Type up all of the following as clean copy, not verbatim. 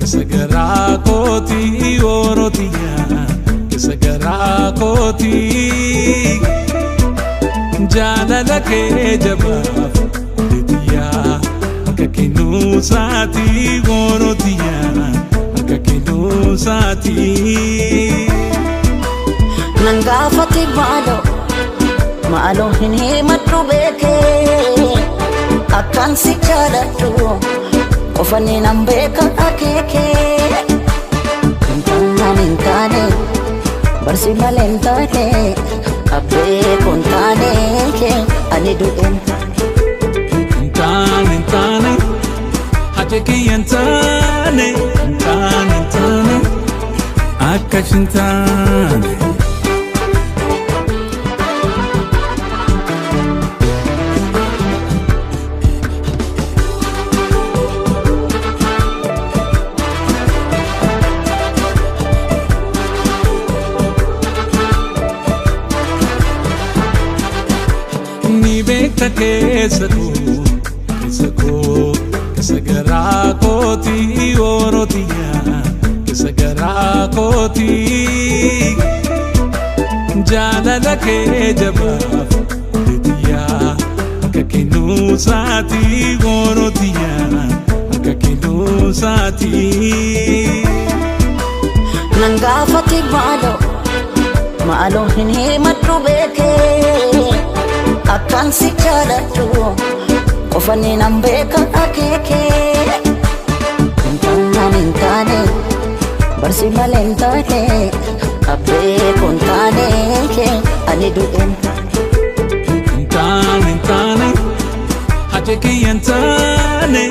Kesagara koti orotia, kesagara koti jalala ke jabaf diya, kakinu sati orotia, kakinu sati. Nangafati malo hinhi matubeke. Akan si jalatu Kofani nambeka akeke Intane Barsi malentane Abbe kontane ke Anidu Intane Hateki intane Intane Akashintane Kesagara koti orotia, kesagara koti jalala ke jabaf diya, kakinu sati orotia, kakinu sati. Nangafati malo hinhi matubeke. Akan si jalatu Kofani nambeka akeke Intane Barsi malentane Abbe kontane ke Anidu Intane Hateki intane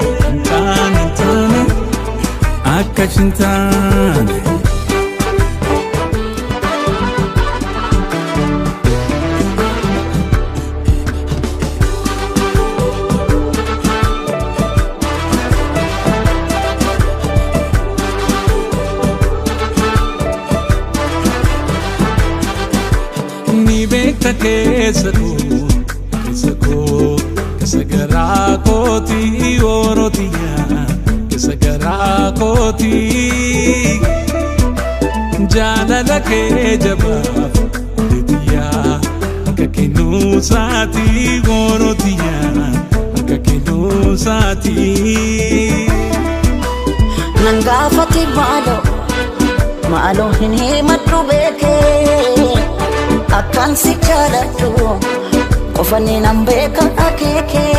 Akashintane Kesagara koti orotia, kesagara koti jalala ke jabaf diya, kakinu sati orotia, kakinu sati. Nangafati malo hinhi matubeke. Akan si jalatu Kofani nambeka akeke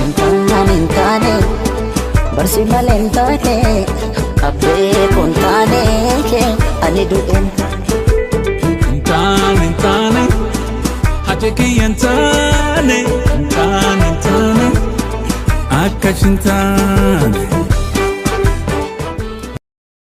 Intane Barsi malentane Abbe kontane ke Anidu Intane Hateki intane Akashintane